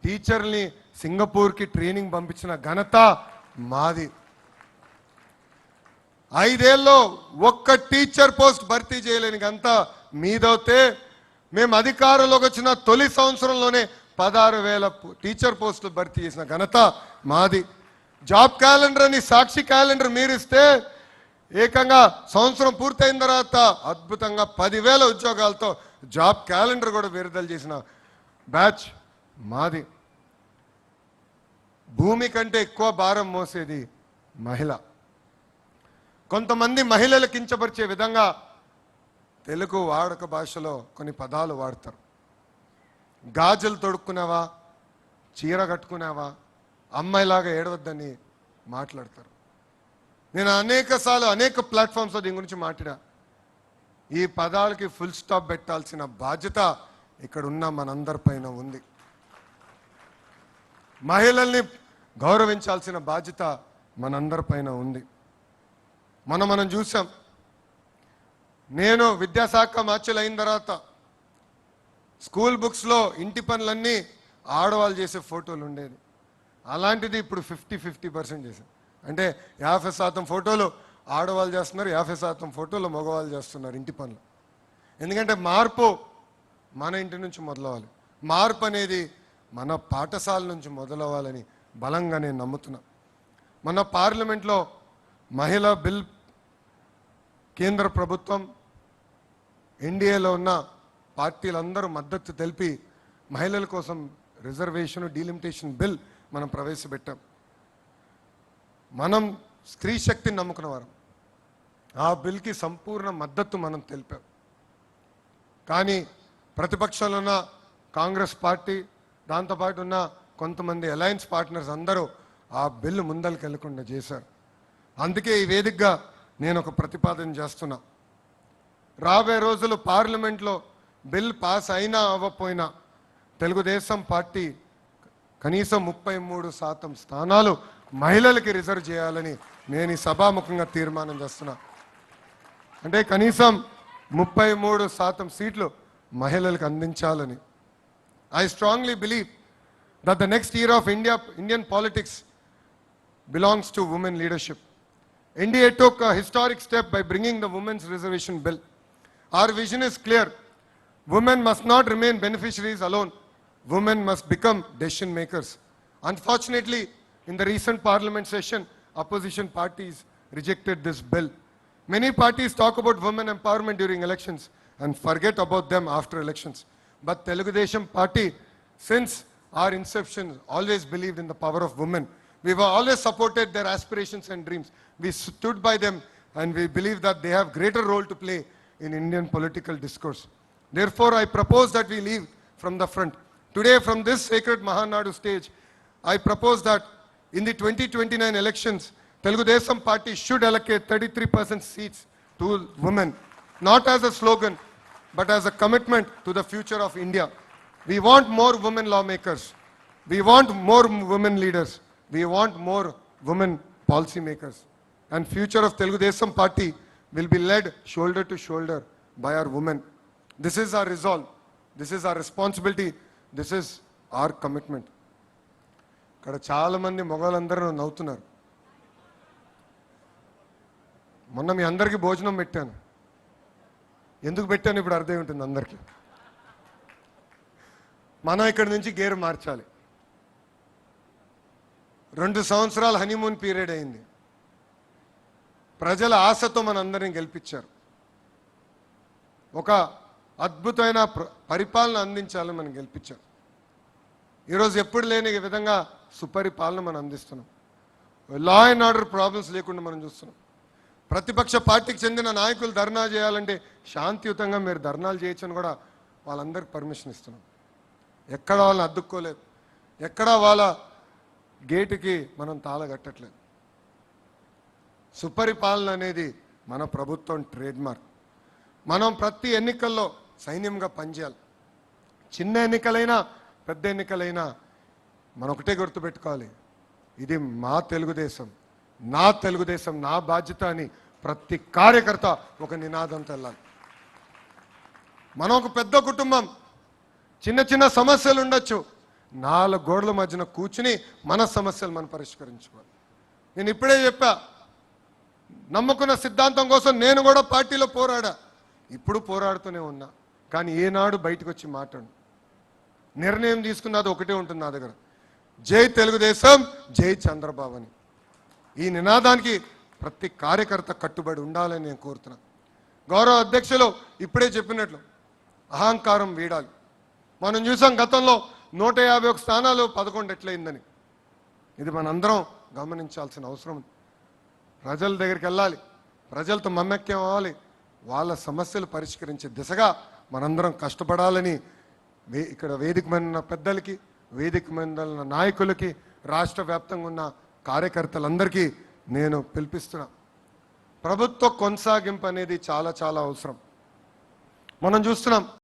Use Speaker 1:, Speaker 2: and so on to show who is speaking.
Speaker 1: టీచర్ని సింగపూర్కి ట్రైనింగ్ పంపించిన ఘనత మాది. 5 ఏళ్ళలో ఒక్క టీచర్ పోస్ట్ భర్తీ చేయలేని ఘనత మీదవుతే మేము అధికారంలోకి వచ్చిన తొలి సంవత్సరంలోనే 16,000 టీచర్ పోస్టులు భర్తీ చేసిన ఘనత మాది. జాబ్ క్యాలెండర్ అని సాక్షి క్యాలెండర్ మీరిస్తే ఏకంగా సంవత్సరం పూర్తయిన తర్వాత అద్భుతంగా 10,000 ఉద్యోగాలతో జాబ్ క్యాలెండర్ కూడా విడుదల చేసిన బ్యాచ్ మాది. భూమి కంటే ఎక్కువ భారం మోసేది మహిళ. కొంతమంది మహిళలు కించపరిచే విధంగా తెలుగు వాడుక భాషలో కొన్ని పదాలు వాడతారు. గాజులు తొడుక్కున్నావా, చీర కట్టుకున్నావా, అమ్మాయిలాగా ఏడవద్దని మాట్లాడతారు. నేను అనేక ప్లాట్ఫామ్స్లో దీని గురించి మాట్లాడా. ఈ పదాలకి ఫుల్ స్టాప్ పెట్టాల్సిన బాధ్యత ఇక్కడ ఉన్న మనందరిపైన ఉంది. మహిళల్ని గౌరవించాల్సిన బాధ్యత మనందరిపైన ఉంది. మనం చూసాం. నేను విద్యాశాఖ మార్చులు అయిన తర్వాత స్కూల్ బుక్స్లో ఇంటి పనులన్నీ ఆడవాళ్ళు చేసే ఫోటోలు ఉండేది. అలాంటిది ఇప్పుడు 50% చేశారు. అంటే 50% ఫోటోలు ఆడవాళ్ళు చేస్తున్నారు, 50% ఫోటోలు మగవాళ్ళు చేస్తున్నారు ఇంటి పనులు. ఎందుకంటే మార్పు మన ఇంటి నుంచి మొదలవ్వాలి. మార్పు అనేది మన పాఠశాల నుంచి మొదలవ్వాలని బలంగా నేను నమ్ముతున్నా. మన పార్లమెంట్లో మహిళా బిల్ కేంద్ర ప్రభుత్వం, ఎన్డీఏలో ఉన్న పార్టీలందరూ మద్దతు తెలిపి మహిళల కోసం రిజర్వేషన్ డీలిమిటేషన్ బిల్ మనం ప్రవేశపెట్టాం. మనం స్త్రీ శక్తిని నమ్ముకున్న వారం. ఆ బిల్కి సంపూర్ణ మద్దతు మనం తెలిపాం. కానీ ప్రతిపక్షంలో ఉన్న కాంగ్రెస్ పార్టీ, దాంతోపాటు ఉన్న కొంతమంది అలయన్స్ పార్ట్నర్స్ అందరూ ఆ బిల్లు ముందరికి వెళ్లకుండా చేశారు. అందుకే ఈ వేదికగా నేను ఒక ప్రతిపాదన చేస్తున్నా. రాబోయే రోజులు పార్లమెంట్లో బిల్ పాస్ అయినా అవ్వకపోయినా తెలుగుదేశం పార్టీ కనీసం 33% స్థానాలు మహిళలకి రిజర్వ్ చేయాలని నేను ఈ సభాముఖంగా తీర్మానం చేస్తున్నా. అంటే కనీసం 33% సీట్లు మహిళలకు అందించాలని. I strongly believe that the next era of Indian politics belongs to women leadership. India took a historic step by bringing the Women's Reservation Bill. Our vision is clear. Women must not remain beneficiaries alone. Women must become decision makers. Unfortunately, in the recent parliament session, opposition parties rejected this bill. Many parties talk about women empowerment during elections and forget about them after elections. But Telugu Desam Party, since our inception, always believed in the power of women. We have always supported their aspirations and dreams. We stood by them and we believe that they have greater role to play in Indian political discourse. Therefore, I propose that we leave from the front. Today, from this sacred Mahanadu stage, I propose that in the 2029 elections, Telugu Desam Party should allocate 33% seats to women, not as a slogan, but as a commitment to the future of India. We want more women lawmakers. We want more women leaders. We want more women policy makers. And future of Telugu Desam Party will be led shoulder to shoulder by our women. This is our resolve. This is our responsibility. This is our commitment. ఇక్కడ చాలా మంది మగవాళ్ళందరూ నవ్వుతున్నారు. మొన్న మీ అందరికీ భోజనం పెట్టాను. ఎందుకు పెట్టాను ఇప్పుడు అర్థం ఉంటుంది అందరికీ. మనం ఇక్కడి నుంచి గేర్ మార్చాలి. 2 సంవత్సరాల హనీమూన్ పీరియడ్ అయింది. ప్రజల ఆశతో మనందరినీ గెలిపించారు. ఒక అద్భుతమైన పరిపాలన అందించాలని మనం గెలిపించారు. ఈరోజు ఎప్పుడు లేని విధంగా సుపరిపాలన మనం అందిస్తున్నాం. లా అండ్ ఆర్డర్ ప్రాబ్లమ్స్ లేకుండా మనం చూస్తున్నాం. ప్రతిపక్ష పార్టీకి చెందిన నాయకులు ధర్నా చేయాలంటే శాంతియుతంగా మీరు ధర్నాలు చేయొచ్చని కూడా వాళ్ళందరికీ పర్మిషన్ ఇస్తున్నాం. ఎక్కడ వాళ్ళని అడ్డుకోలేదు, ఎక్కడ వాళ్ళ గేటుకి మనం తాళగట్టట్లేదు. సుపరిపాలన అనేది మన ప్రభుత్వం ట్రేడ్ మార్క్. మనం ప్రతి ఎన్నికల్లో సైన్యంగా పనిచేయాలి. చిన్న ఎన్నికలైనా పెద్ద ఎన్నికలైనా మనం ఒకటే గుర్తుపెట్టుకోవాలి, ఇది మా తెలుగుదేశం, నా తెలుగుదేశం, నా బాధ్యత అని ప్రతి కార్యకర్త ఒక నినాదంతో వెళ్ళాలి. మనం ఒక పెద్ద కుటుంబం, చిన్న చిన్న సమస్యలు ఉండొచ్చు, నాలుగు గోడల మధ్యన కూర్చుని మన సమస్యలు మనం పరిష్కరించుకోవాలి. నేను ఇప్పుడే చెప్పా, నమ్ముకున్న సిద్ధాంతం కోసం నేను కూడా పార్టీలో పోరాడా, ఇప్పుడు పోరాడుతూనే ఉన్నా. కానీ ఏనాడు బయటకు వచ్చి మాట్లాడు, నిర్ణయం తీసుకున్నది ఒకటే ఉంటుంది నా దగ్గర, జై తెలుగుదేశం, జై చంద్రబాబు అని. ఈ నినాదానికి ప్రతి కార్యకర్త కట్టుబడి ఉండాలని నేను కోరుతున్నా. గౌరవ అధ్యక్షులు ఇప్పుడే చెప్పినట్లు అహంకారం వీడాలి. మనం చూసాం గతంలో 151 స్థానాలు 11 ఎట్లయిందని. ఇది మనందరం గమనించాల్సిన అవసరం ఉంది. ప్రజల దగ్గరికి వెళ్ళాలి, ప్రజలతో మమ్మక్యం అవ్వాలి, వాళ్ళ సమస్యలు పరిష్కరించే దిశగా మనందరం కష్టపడాలని ఇక్కడ వేదిక మీద ఉన్న పెద్దలకి, వేదిక మీద ఉన్న నాయకులకి, రాష్ట్ర వ్యాప్తంగా ఉన్న కార్యకర్తలందరికీ నేను పిలిపిస్తున్నా. ప్రభుత్వ కొనసాగింపు అనేది చాలా చాలా అవసరం. మనం చూస్తున్నాం